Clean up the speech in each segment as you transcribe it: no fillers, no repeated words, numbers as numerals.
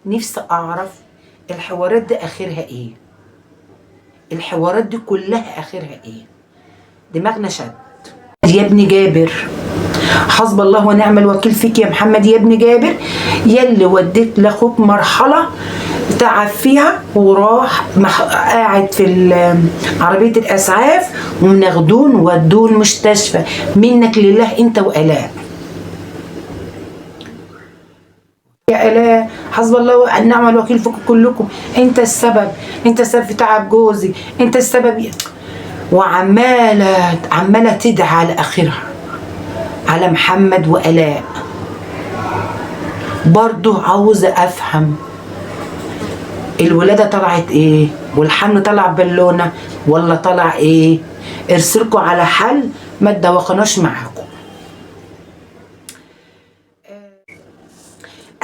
نفسي اعرف الحوارات دي اخرها ايه؟ الحوارات دي كلها اخرها ايه؟ دماغنا شد. يا ابن جابر، حسب الله ونعم الوكيل فيك يا محمد يا ابن جابر، يلي وديت لاخوك مرحله تعب فيها وراح قاعد في عربيه الاسعاف وناخدون ودوه المستشفى. منك لله انت والاء. يا الاء حسب الله ونعم الوكيل فيكم كلكم، انت السبب، انت السبب في تعب جوزي، انت السبب. وعماله تدعي على اخرها على محمد وآلاء. برضو عاوزة أفهم الولادة طلعت إيه؟ والحمل طلع بالونة ولا طلع إيه؟ ارسلكوا على حل ما تدوخناش معاكم.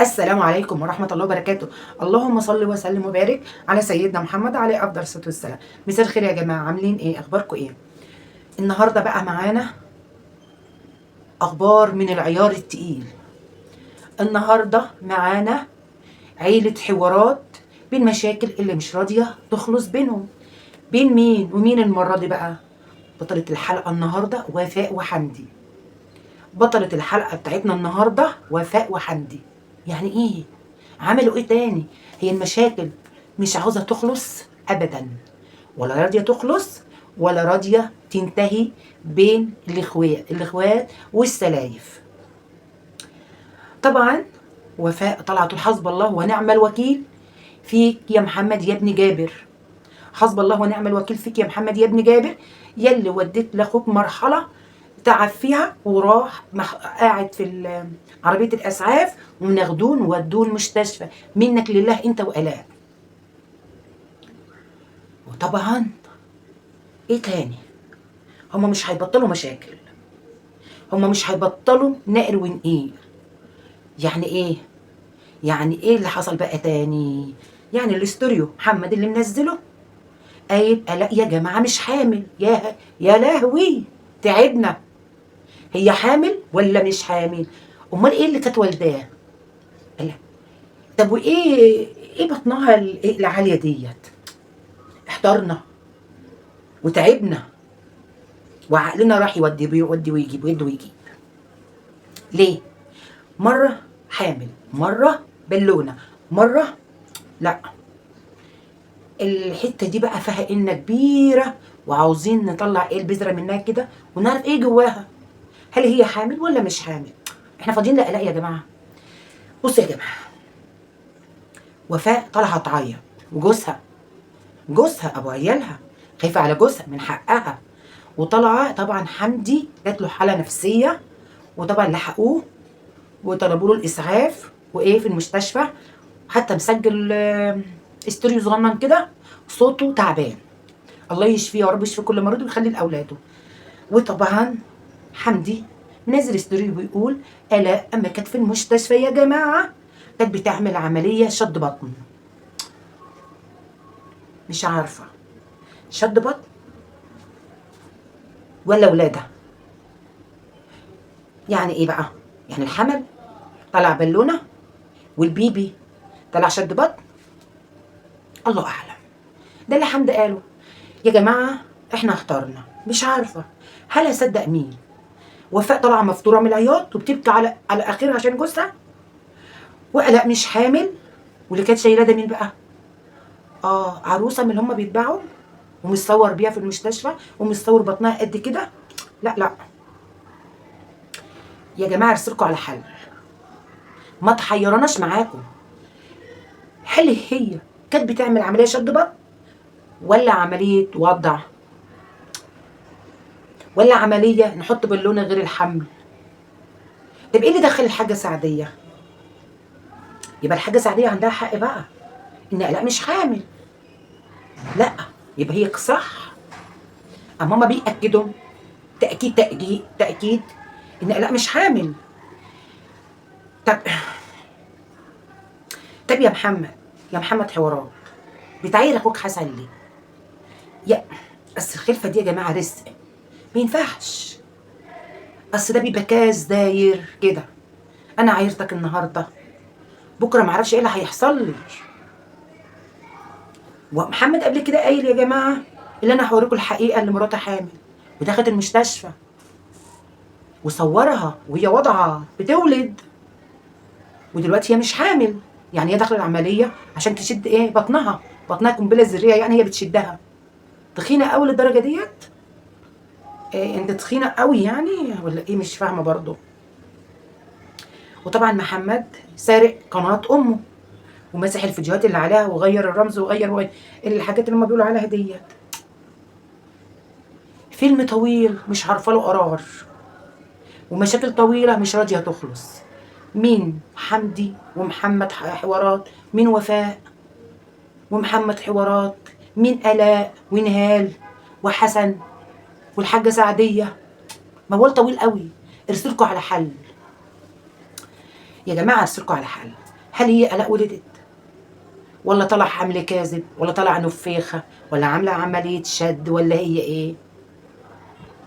السلام عليكم ورحمة الله وبركاته. اللهم صل وسلم وبارك على سيدنا محمد عليه أفضل الصلاة والسلام. مساء الخير يا جماعة، عاملين إيه؟ أخباركم إيه؟ النهاردة بقى معانا أخبار من العيار التقيل. النهاردة معانا عيلة حوارات بين مشاكل اللي مش راضية تخلص بينهم. بين مين ومين المرة دي بقى؟ بطلة الحلقة النهاردة وفاء وحمدي. بطلة الحلقة بتاعتنا النهاردة وفاء وحمدي. يعني ايه؟ عملوا ايه تاني؟ هي المشاكل مش عاوزة تخلص أبدا، ولا راضية تخلص ولا راضية تنتهي بين الإخوات والسلايف. طبعا وفاء طلعت حسب الله ونعم الوكيل فيك يا محمد يا ابن جابر. حسب الله ونعم الوكيل فيك يا محمد يا ابن جابر، يلي وديت لاخوك مرحله تعب فيها وراح قاعد في عربيه الاسعاف وناخدون ودوه المستشفى. منك لله انت والاء. وطبعا ايه تاني؟ هما مش هيبطلوا مشاكل، هما مش هيبطلوا نقر ونقير. يعني ايه؟ يعني ايه اللي حصل بقى تاني؟ يعني الاستوريو محمد اللي منزله يبقى لا يا جماعه مش حامل. يا لهوي تعبنا. هي حامل ولا مش حامل؟ امال ايه اللي كانت والداه؟ لا. طب ايه بطنها العاليه ديت؟ احترنا وتعبنا وعقلنا راح يودي ويجيب. ليه؟ مره حامل، مره بالونه، مره لا. الحته دي بقى فيها ان كبيره، وعاوزين نطلع ايه البذره منها كده ونعرف ايه جواها. هل هي حامل ولا مش حامل؟ احنا فاضيين لا يا جماعه. بصوا يا جماعه، وفاء طالعه تعيط، وجوزها ابو عيالها خايفه على جوزها من حقها، وطالعه طبعا حمدي جات له حاله نفسيه، وطبعا لحقوه وطلبوا له الاسعاف وايه في المستشفى، حتى مسجل استوريو صغنن كده، صوته تعبان. الله يشفيه يا رب، يشفي كل مريض ويخلي لاولاده. وطبعا حمدي نازل استوريو بيقول آلاء اما كانت في المستشفى يا جماعه كانت بتعمل عمليه شد بطن. مش عارفه شد بطن ولا ولاده؟ يعني ايه بقى؟ يعني الحمل طلع بالونه والبيبي طلع شد بطن؟ الله اعلم. ده اللي حمدي قاله. يا جماعه احنا اخترنا، مش عارفه هل اصدق مين. وفاء طالعه مفطوره من العياط وبتبكي على اخرها عشان جوزها، وآلاء مش حامل. واللي كانت شايلاه ده مين بقى؟ عروسه من اللي هم بيتباعوا، ومتصور بيها في المستشفى ومتصور بطنها قد كده. لا يا جماعه ارسلكوا على حل، ما تحيرناش معاكم. هل هي كانت بتعمل عمليه شد بطن ولا عمليه وضع ولا عمليه نحط بالونه غير الحمل؟ طب ايه اللي دخل الحاجه سعديه؟ يبقى الحاجه سعديه عندها حق بقى ان لا مش حامل. لا يبقى هي صح. اما هما بيأكدوا تأكيد ان لا مش حامل. طب يا محمد حوارات بتعير اخوك حسن ليه؟ يا اصل الخلفه دي يا جماعه رزق، ما ينفعش. اصل ده بيبقى كاس داير كده. انا عايرتك النهارده بكره معرفش ايه اللي هيحصل لي. ومحمد قبل كده قايل يا جماعه اللي انا هوريكم الحقيقه اللي مراتي حامل، ودخلت المستشفى وصورها وهي واضعه بتولد، ودلوقتي هي مش حامل، يعني هي داخله العمليه عشان تشد ايه بطنها، بطنها قنبله ذريه، يعني هي بتشدها. تخينه قوي للدرجه ديت؟ إيه انت تخينه قوي يعني ولا ايه؟ مش فاهمه برضه. وطبعا محمد سارق قناه امه ومسح الفيديوهات اللي عليها وغير الرمز وغير الحاجات اللي هم بيقولوا عليها ديت. فيلم طويل مش عارفه له قرار، ومشاكل طويله مش راضيه تخلص. مين حمدي ومحمد حوارات، مين وفاء ومحمد حوارات، مين آلاء ونهال وحسن والحاجة سعدية. موال طويل قوي. ارسلكوا على حل يا جماعة، ارسلكوا على حل. هل هي آلاء ولدت، ولا طلع حمل كاذب، ولا طلع نفيخة، ولا عاملة عملية شد، ولا هي ايه؟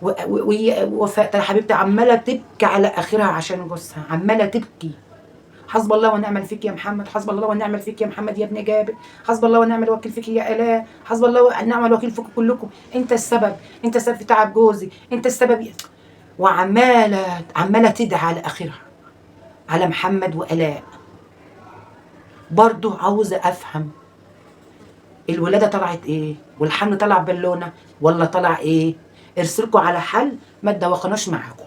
وهي وفاء حبيبتي عمالة تبكي على آخرها عشان جوزها، عمالة تبكي. حسب الله ونعم فيك يا محمد، حسب الله ونعم فيك يا محمد يا ابن جابر، حسب الله ونعم الوكيل فيك يا آلاء، حسب الله ونعم الوكيل فيكم كلكم. انت السبب، انت السبب في تعب جوزي، انت السبب. وعماله تدعي على اخرها على محمد وآلاء. برضه عاوزه افهم الولاده طلعت ايه، والحمل طلع بالونه ولا طلع ايه؟ ارسلكوا على حل ما تدوخناش معاكم.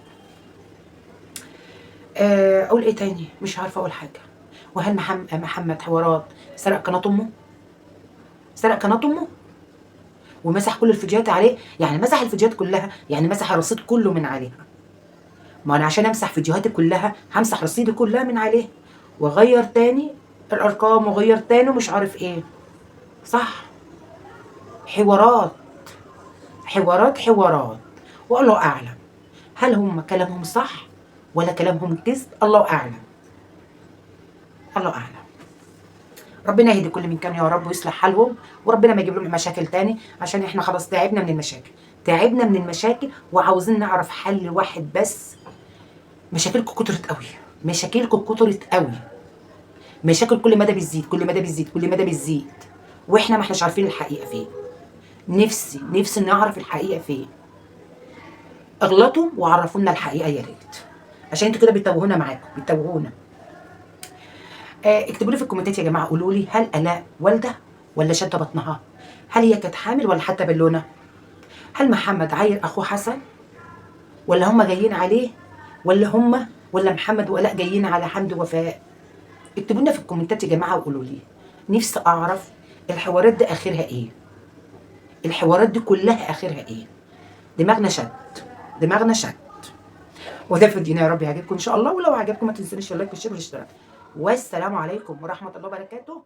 اقول ايه تاني؟ مش عارفه اقول حاجه. وهل محمد حوارات سرق قناه امه؟ سرق قناه امه ومسح كل الفيديوهات عليه؟ يعني مسح الفيديوهات كلها، يعني مسح الرصيد كله من عليها. ما انا عشان امسح فيديوهاتي كلها همسح رصيدي كلها من عليه، واغير تاني الارقام، واغير تاني ومش عارف ايه. صح؟ حوارات حوارات حوارات. والله اعلم هل هم كلامهم صح ولا كلامهم كذب؟ الله اعلم، الله اعلم. ربنا يهدي كل من كان يا رب ويصلح حالهم، وربنا ما يجيب لهم مشاكل تاني، عشان احنا خلاص تعبنا من المشاكل، تعبنا من المشاكل وعاوزين نعرف حل واحد بس. مشاكلكم كترت قوي، مشاكلكم كترت قوي. مشاكل كل مدى بتزيد، كل مدى بتزيد، كل مدى بتزيد، واحنا ما احناش عارفين الحقيقه فين. نفسي نعرف الحقيقه فين. اغلطوا وعرفونا الحقيقه يا ريت، عشان انتوا كده بتتوهونا معاكم، بتتوهونا. اكتبوا لي في الكومنتات يا جماعه، قولوا لي هل آلاء والده ولا شاده بطنها؟ هل هي كانت حامل ولا حتى بالونه؟ هل محمد عاير اخوه حسن، ولا هم جايين عليه، ولا محمد وآلاء جايين على حمد ووفاء؟ اكتبوا لنا في الكومنتات يا جماعه وقولوا لي. نفسي اعرف الحوارات دي اخرها ايه، الحوارات دي كلها اخرها ايه. دماغنا شت، دماغنا شت. وده في الدين يا رب يعجبكم ان شاء الله، ولو عجبكم ما تنسونيش اللايك والشير والاشتراك. والسلام عليكم ورحمه الله وبركاته.